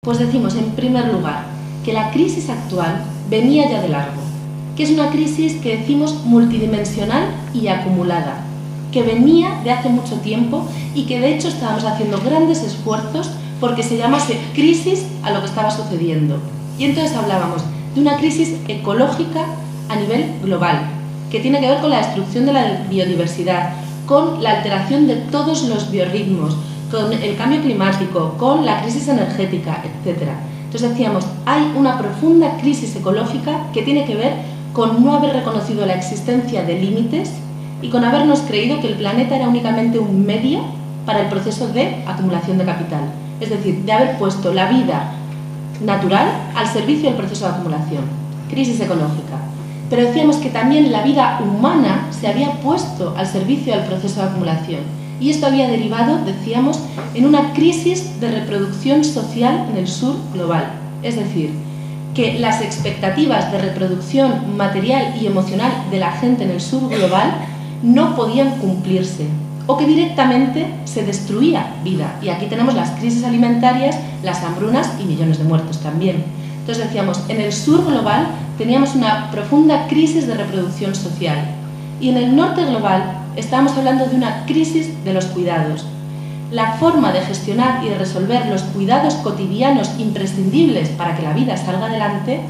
Pues decimos, en primer lugar, que la crisis actual venía ya de largo, que es una crisis que decimos multidimensional y acumulada, que venía de hace mucho tiempo y que de hecho estábamos haciendo grandes esfuerzos porque se llamase crisis a lo que estaba sucediendo. Y entonces hablábamos de una crisis ecológica a nivel global, que tiene que ver con la destrucción de la biodiversidad, con la alteración de todos los biorritmos, con el cambio climático, con la crisis energética, etc. Entonces decíamos, hay una profunda crisis ecológica que tiene que ver con no haber reconocido la existencia de límites y con habernos creído que el planeta era únicamente un medio para el proceso de acumulación de capital. Es decir, de haber puesto la vida natural al servicio del proceso de acumulación. Crisis ecológica. Pero decíamos que también la vida humana se había puesto al servicio del proceso de acumulación. Y esto había derivado, decíamos, en una crisis de reproducción social en el sur global. Es decir, que las expectativas de reproducción material y emocional de la gente en el sur global no podían cumplirse, o que directamente se destruía vida. Y aquí tenemos las crisis alimentarias, las hambrunas y millones de muertos también. Entonces decíamos, en el sur global teníamos una profunda crisis de reproducción social. Y en el norte global estábamos hablando de una crisis de los cuidados. La forma de gestionar y de resolver los cuidados cotidianos imprescindibles para que la vida salga adelante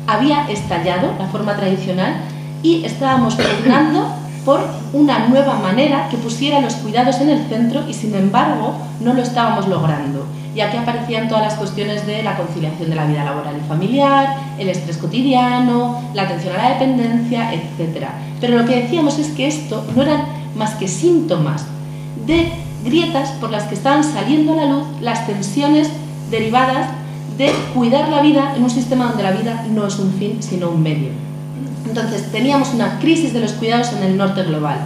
había estallado, la forma tradicional, y estábamos pugnando por una nueva manera que pusiera los cuidados en el centro y, sin embargo, no lo estábamos logrando. Y aquí aparecían todas las cuestiones de la conciliación de la vida laboral y familiar, el estrés cotidiano, la atención a la dependencia, etc. Pero lo que decíamos es que esto no eran más que síntomas de grietas por las que estaban saliendo a la luz las tensiones derivadas de cuidar la vida en un sistema donde la vida no es un fin, sino un medio. Entonces, teníamos una crisis de los cuidados en el norte global,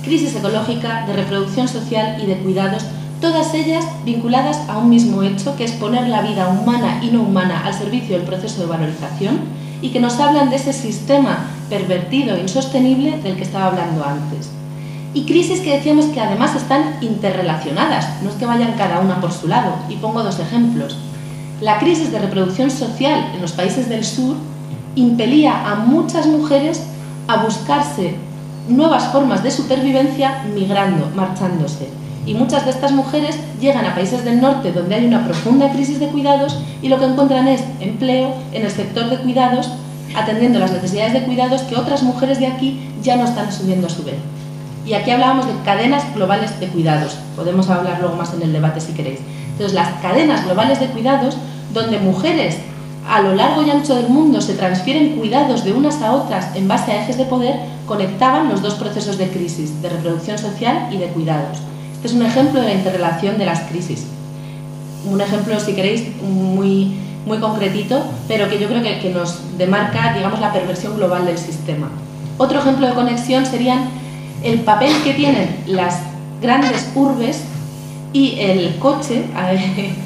crisis ecológica, de reproducción social y de cuidados, todas ellas vinculadas a un mismo hecho, que es poner la vida humana y no humana al servicio del proceso de valorización, y que nos hablan de ese sistema pervertido e insostenible del que estaba hablando antes. Y crisis que decíamos que además están interrelacionadas, no es que vayan cada una por su lado, y pongo dos ejemplos. La crisis de reproducción social en los países del sur impelía a muchas mujeres a buscarse nuevas formas de supervivencia migrando, marchándose. Y muchas de estas mujeres llegan a países del norte donde hay una profunda crisis de cuidados y lo que encuentran es empleo en el sector de cuidados, atendiendo las necesidades de cuidados que otras mujeres de aquí ya no están asumiendo a su vez. Y aquí hablábamos de cadenas globales de cuidados. Podemos hablar luego más en el debate si queréis. Entonces, las cadenas globales de cuidados, donde mujeres a lo largo y ancho del mundo se transfieren cuidados de unas a otras en base a ejes de poder, conectaban los dos procesos de crisis, de reproducción social y de cuidados. Este es un ejemplo de la interrelación de las crisis. Un ejemplo, si queréis, muy concretito, pero que yo creo que nos demarca, digamos, la perversión global del sistema. Otro ejemplo de conexión serían el papel que tienen las grandes urbes y el coche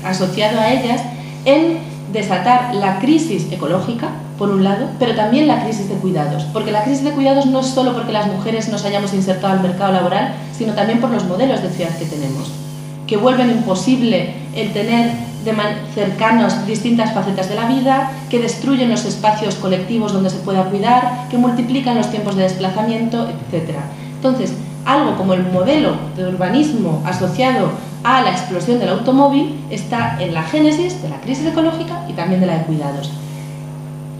asociado a ellas en desatar la crisis ecológica, por un lado, pero también la crisis de cuidados. Porque la crisis de cuidados no es solo porque las mujeres nos hayamos insertado al mercado laboral, sino también por los modelos de ciudad que tenemos, que vuelven imposible el tener cercanos distintas facetas de la vida, que destruyen los espacios colectivos donde se pueda cuidar, que multiplican los tiempos de desplazamiento, etc. Entonces, algo como el modelo de urbanismo asociado a la explosión del automóvil está en la génesis de la crisis ecológica y también de la de cuidados.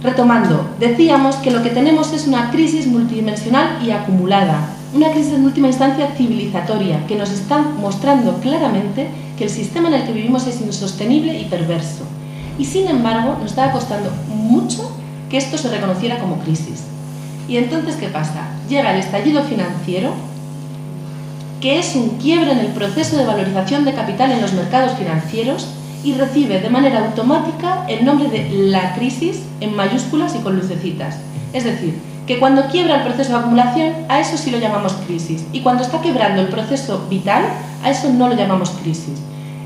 Retomando, decíamos que lo que tenemos es una crisis multidimensional y acumulada, una crisis en última instancia civilizatoria, que nos está mostrando claramente que el sistema en el que vivimos es insostenible y perverso. Y sin embargo, nos estaba costando mucho que esto se reconociera como crisis. Y entonces, ¿qué pasa? Llega el estallido financiero, que es un quiebre en el proceso de valorización de capital en los mercados financieros y recibe de manera automática el nombre de la crisis en mayúsculas y con lucecitas. Es decir, que cuando quiebra el proceso de acumulación, a eso sí lo llamamos crisis, y cuando está quebrando el proceso vital, a eso no lo llamamos crisis.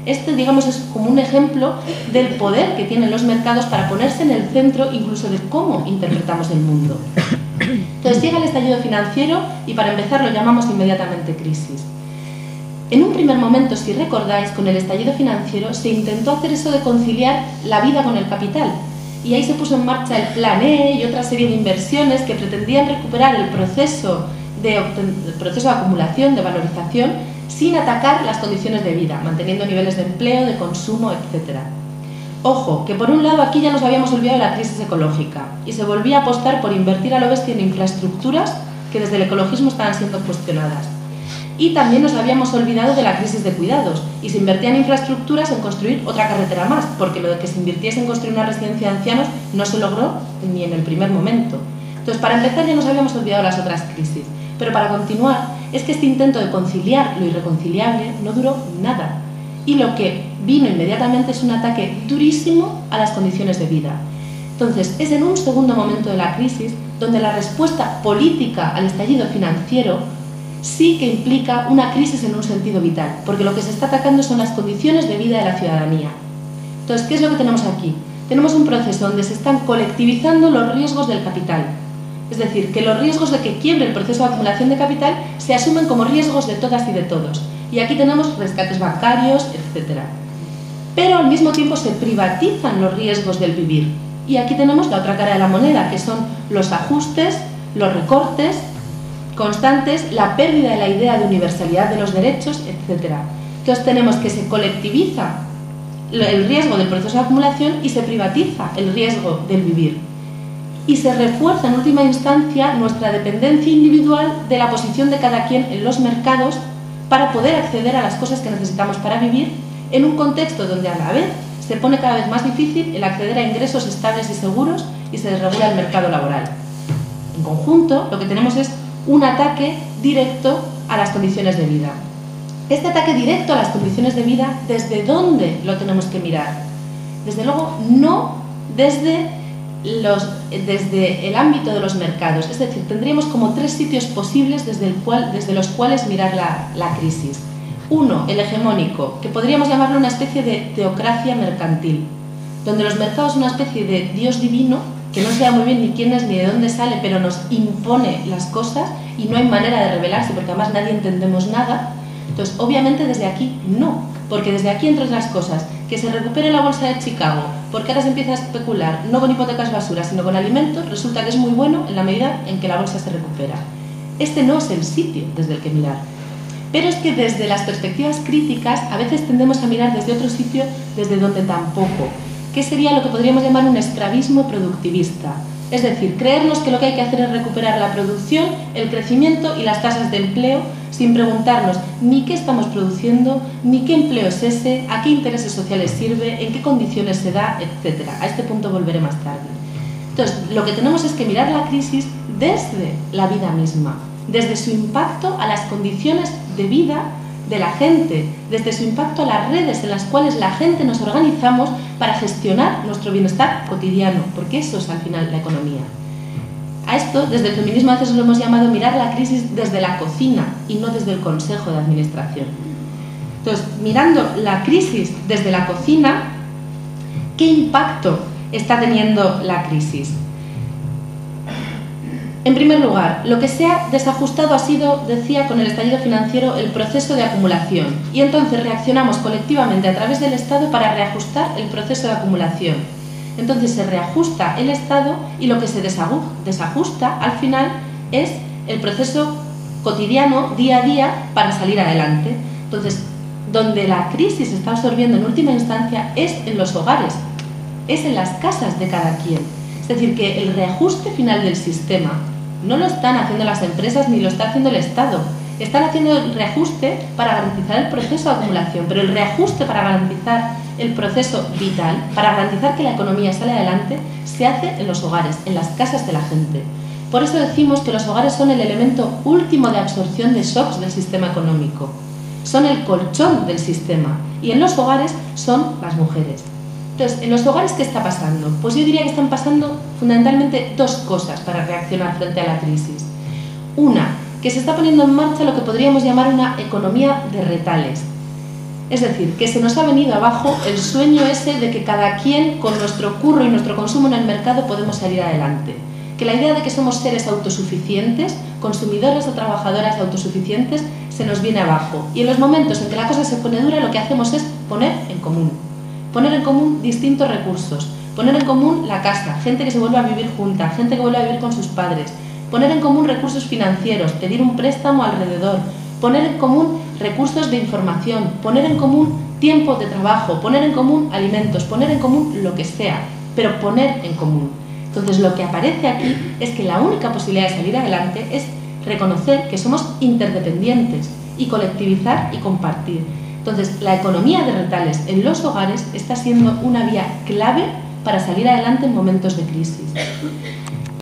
Este, digamos, es como un ejemplo del poder que tienen los mercados para ponerse en el centro incluso de cómo interpretamos el mundo. Entonces llega el estallido financiero y para empezar lo llamamos inmediatamente crisis. En un primer momento, si recordáis, con el estallido financiero se intentó hacer eso de conciliar la vida con el capital. Y ahí se puso en marcha el Plan E y otra serie de inversiones que pretendían recuperar el proceso de acumulación, de valorización, sin atacar las condiciones de vida, manteniendo niveles de empleo, de consumo, etc. Ojo, que por un lado aquí ya nos habíamos olvidado de la crisis ecológica y se volvía a apostar por invertir a lo bestia en infraestructuras que desde el ecologismo estaban siendo cuestionadas. Y también nos habíamos olvidado de la crisis de cuidados y se invertían infraestructuras en construir otra carretera más, porque lo de que se invirtiese en construir una residencia de ancianos no se logró ni en el primer momento. Entonces, para empezar, ya nos habíamos olvidado las otras crisis, pero para continuar, es que este intento de conciliar lo irreconciliable no duró nada, y lo que vino inmediatamente es un ataque durísimo a las condiciones de vida. Entonces, es en un segundo momento de la crisis donde la respuesta política al estallido financiero sí que implica una crisis en un sentido vital, porque lo que se está atacando son las condiciones de vida de la ciudadanía. Entonces, ¿qué es lo que tenemos aquí? Tenemos un proceso donde se están colectivizando los riesgos del capital. Es decir, que los riesgos de que quiebre el proceso de acumulación de capital se asumen como riesgos de todas y de todos. Y aquí tenemos rescates bancarios, etc. Pero al mismo tiempo se privatizan los riesgos del vivir. Y aquí tenemos la otra cara de la moneda, que son los ajustes, los recortes constantes, la pérdida de la idea de universalidad de los derechos, etc. Entonces tenemos que se colectiviza el riesgo del proceso de acumulación y se privatiza el riesgo del vivir. Y se refuerza en última instancia nuestra dependencia individual de la posición de cada quien en los mercados para poder acceder a las cosas que necesitamos para vivir en un contexto donde a la vez se pone cada vez más difícil el acceder a ingresos estables y seguros y se desregula el mercado laboral. En conjunto, lo que tenemos es un ataque directo a las condiciones de vida. Este ataque directo a las condiciones de vida, ¿desde dónde lo tenemos que mirar? Desde luego, no desde el ámbito de los mercados. Es decir, tendríamos como tres sitios posibles desde los cuales mirar la crisis. Uno, el hegemónico, que podríamos llamarlo una especie de teocracia mercantil, donde los mercados son una especie de dios divino que no sabe muy bien ni quién es ni de dónde sale, pero nos impone las cosas y no hay manera de rebelarse porque además nadie entendemos nada. Entonces, obviamente desde aquí no, porque desde aquí, entre otras cosas, que se recupere la bolsa de Chicago, porque ahora se empieza a especular no con hipotecas basura, sino con alimentos, resulta que es muy bueno en la medida en que la bolsa se recupera. Este no es el sitio desde el que mirar. Pero es que desde las perspectivas críticas a veces tendemos a mirar desde otro sitio desde donde tampoco, que sería lo que podríamos llamar un esclavismo productivista. Es decir, creernos que lo que hay que hacer es recuperar la producción, el crecimiento y las tasas de empleo sin preguntarnos ni qué estamos produciendo, ni qué empleo es ese, a qué intereses sociales sirve, en qué condiciones se da, etc. A este punto volveré más tarde. Entonces, lo que tenemos es que mirar la crisis desde la vida misma, desde su impacto a las condiciones de vida de la gente, desde su impacto a las redes en las cuales la gente nos organizamos para gestionar nuestro bienestar cotidiano, porque eso es al final la economía. A esto, desde el feminismo a veces lo hemos llamado mirar la crisis desde la cocina y no desde el consejo de administración. Entonces, mirando la crisis desde la cocina, ¿qué impacto está teniendo la crisis? En primer lugar, lo que se ha desajustado ha sido, decía, con el estallido financiero, el proceso de acumulación. Y entonces reaccionamos colectivamente a través del Estado para reajustar el proceso de acumulación. Entonces se reajusta el Estado y lo que se desajusta al final es el proceso cotidiano, día a día, para salir adelante. Entonces, donde la crisis está absorbiendo en última instancia es en los hogares, es en las casas de cada quien. Es decir, que el reajuste final del sistema no lo están haciendo las empresas ni lo está haciendo el Estado. Están haciendo el reajuste para garantizar el proceso de acumulación, pero el reajuste para garantizar el proceso vital, para garantizar que la economía sale adelante, se hace en los hogares, en las casas de la gente. Por eso decimos que los hogares son el elemento último de absorción de shocks del sistema económico. Son el colchón del sistema y en los hogares son las mujeres. Entonces, ¿en los hogares qué está pasando? Pues yo diría que están pasando fundamentalmente dos cosas para reaccionar frente a la crisis. Una, que se está poniendo en marcha lo que podríamos llamar una economía de retales. Es decir, que se nos ha venido abajo el sueño ese de que cada quien con nuestro curro y nuestro consumo en el mercado podemos salir adelante. Que la idea de que somos seres autosuficientes, consumidores o trabajadoras autosuficientes, se nos viene abajo. Y en los momentos en que la cosa se pone dura, lo que hacemos es poner en común. Poner en común distintos recursos. Poner en común la casa, gente que se vuelve a vivir junta, gente que vuelve a vivir con sus padres. Poner en común recursos financieros, pedir un préstamo alrededor. Poner en común recursos de información. Poner en común tiempo de trabajo. Poner en común alimentos. Poner en común lo que sea. Pero poner en común. Entonces, lo que aparece aquí es que la única posibilidad de salir adelante es reconocer que somos interdependientes y colectivizar y compartir. Entonces, la economía de rentales en los hogares está siendo una vía clave para salir adelante en momentos de crisis.